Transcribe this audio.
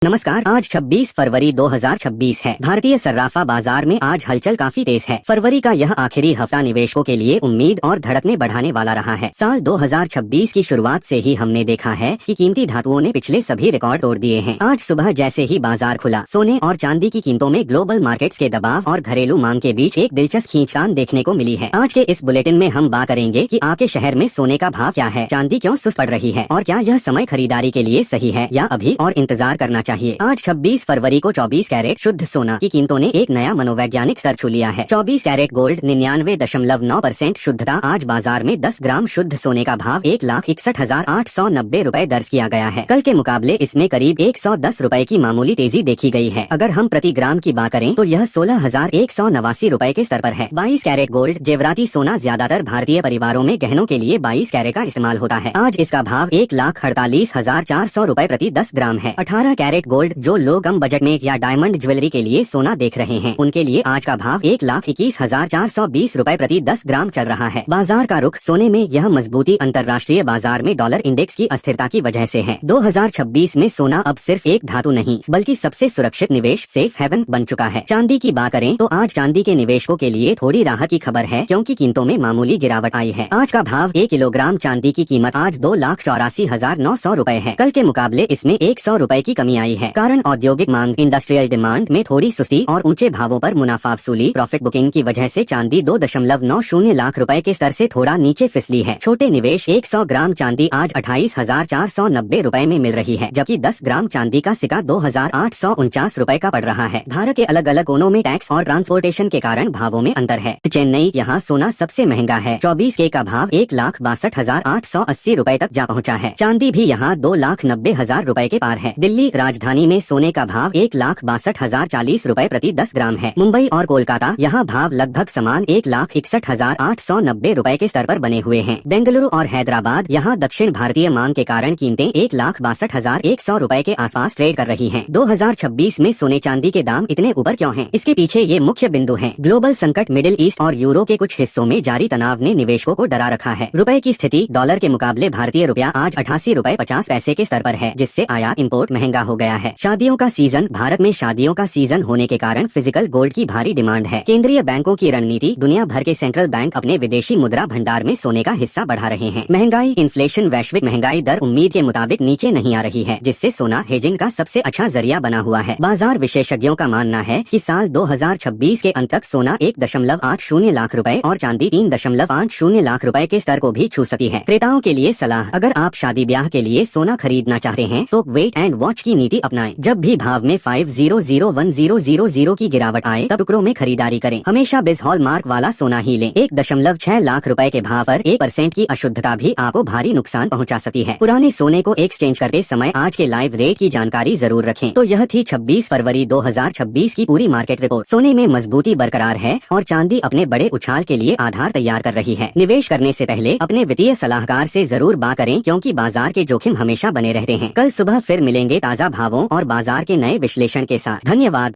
नमस्कार। आज 26 फरवरी 2026 है। भारतीय सर्राफा बाजार में आज हलचल काफी तेज है। फरवरी का यह आखिरी हफ्ता निवेशकों के लिए उम्मीद और धड़कने बढ़ाने वाला रहा है। साल 2026 की शुरुआत से ही हमने देखा है कि कीमती धातुओं ने पिछले सभी रिकॉर्ड तोड़ दिए हैं। आज सुबह जैसे ही बाजार खुला, सोने और चांदी की कीमतों में ग्लोबल मार्केट्स के दबाव और घरेलू मांग के बीच एक दिलचस्प खींचतान देखने को मिली है। आज के इस बुलेटिन में हम बात करेंगे कि आपके शहर में सोने का भाव क्या है, चांदी क्यों सुस्त पड़ रही है और क्या यह समय खरीदारी के लिए सही है या अभी और इंतजार करना चाहिए। आज 26 फरवरी को 24 कैरेट शुद्ध सोना की कीमतों ने एक नया मनोवैज्ञानिक स्तर छू लिया है। 24 कैरेट गोल्ड 99.9% शुद्धता। आज बाजार में 10 ग्राम शुद्ध सोने का भाव 1,61,890 रूपए दर्ज किया गया है। कल के मुकाबले इसमें करीब 110 रूपए की मामूली तेजी देखी गई है। अगर हम प्रति ग्राम की बात करें तो यह 16,189 रूपए के स्तर पर है। 22 कैरेट गोल्ड जेवराती सोना ज्यादातर भारतीय परिवारों में गहनों के लिए 22 कैरेट का इस्तेमाल होता है। आज इसका भाव 1,48,400 रूपए प्रति 10 ग्राम है। 18 कैरेट गोल्ड जो लोग कम बजट में या डायमंड ज्वेलरी के लिए सोना देख रहे हैं, उनके लिए आज का भाव 1,21,420 रूपए प्रति 10 ग्राम चल रहा है। बाजार का रुख सोने में यह मजबूती अंतर्राष्ट्रीय बाजार में डॉलर इंडेक्स की अस्थिरता की वजह से है। 2026 में सोना अब सिर्फ एक धातु नहीं बल्कि सबसे सुरक्षित निवेश सेफ हेवन बन चुका है। चांदी की बात करें तो आज चांदी के निवेशकों के लिए थोड़ी राहत की खबर है, क्योंकि कीमतों में मामूली गिरावट आई है। आज का भाव 1 किलोग्राम चांदी की कीमत आज 2,84,900 रूपए है। कल के मुकाबले इसमें 100 रूपए की कमी आई है। कारण औद्योगिक मांग, इंडस्ट्रियल डिमांड में थोड़ी सुस्ती और ऊंचे भावों पर मुनाफा वसूली प्रॉफिट बुकिंग की वजह से चांदी 2.90 लाख रुपए के स्तर से थोड़ा नीचे फिसली है। छोटे निवेश 100 ग्राम चांदी आज 28,490 रूपए में मिल रही है, जबकि 10 ग्राम चांदी का सिक्का 2,849 रूपए का पड़ रहा है। भारत के अलग अलग कोनों में टैक्स और ट्रांसपोर्टेशन के कारण भावों में अंतर है। चेन्नई यहाँ सोना सबसे महंगा है। 24 के का भाव 1,62,880 रूपए तक जा पहुँचा है। चांदी भी यहाँ 2,90,000 रूपए के पार है। दिल्ली राजधानी में सोने का भाव 1,62,040 रूपए प्रति 10 ग्राम है। मुंबई और कोलकाता यहाँ भाव लगभग समान 1,61,890 रूपए के स्तर पर बने हुए हैं। बेंगलुरु और हैदराबाद यहाँ दक्षिण भारतीय मांग के कारण कीमतें 1,62,100 रूपए के आसपास ट्रेड कर रही हैं। 2026 में सोने चांदी के दाम इतने ऊपर क्यों हैं? इसके पीछे ये मुख्य बिंदु हैं। ग्लोबल संकट, मिडिल ईस्ट और यूरो के कुछ हिस्सों में जारी तनाव ने निवेशकों को डरा रखा है। रुपए की स्थिति, डॉलर के मुकाबले भारतीय रुपया आज 88 रूपए 50 पैसे के स्तर पर है, जिससे आयात इंपोर्ट महंगा हो गया है। शादियों का सीजन, भारत में शादियों का सीजन होने के कारण फिजिकल गोल्ड की भारी डिमांड है। केंद्रीय बैंकों की रणनीति, दुनिया भर के सेंट्रल बैंक अपने विदेशी मुद्रा भंडार में सोने का हिस्सा बढ़ा रहे हैं। महंगाई, इन्फ्लेशन, वैश्विक महंगाई दर उम्मीद के मुताबिक नीचे नहीं आ रही है, जिससे सोना हेजिंग का सबसे अच्छा जरिया बना हुआ है। बाजार विशेषज्ञों का मानना है कि साल 2026 के अंत तक सोना 1.80 लाख रुपए और चांदी 3.50 लाख रुपए के स्तर को भी छू सकती है। क्रेताओं के लिए सलाह, अगर आप शादी ब्याह के लिए सोना खरीदना चाहते हैं तो वेट एंड वॉच की नीति अपनाएं। जब भी भाव में 5,001,000 की गिरावट आए तब टुकड़ों में खरीदारी करें। हमेशा बिस हॉल मार्क वाला सोना ही लें। 1.6 लाख रुपए के भाव पर 1% की अशुद्धता भी आपको भारी नुकसान पहुंचा सकती है। पुराने सोने को एक्सचेंज करते समय आज के लाइव रेट की जानकारी जरूर रखें। तो यह थी 26 फरवरी 2026 की पूरी मार्केट रिपोर्ट। सोने में मजबूती बरकरार है और चांदी अपने बड़े उछाल के लिए आधार तैयार कर रही है। निवेश करने से पहले अपने वित्तीय सलाहकार से जरूर बात करें, क्योंकि बाजार के जोखिम हमेशा बने रहते हैं। कल सुबह फिर मिलेंगे ताज़ा भावों और बाजार के नए विश्लेषण के साथ। धन्यवाद।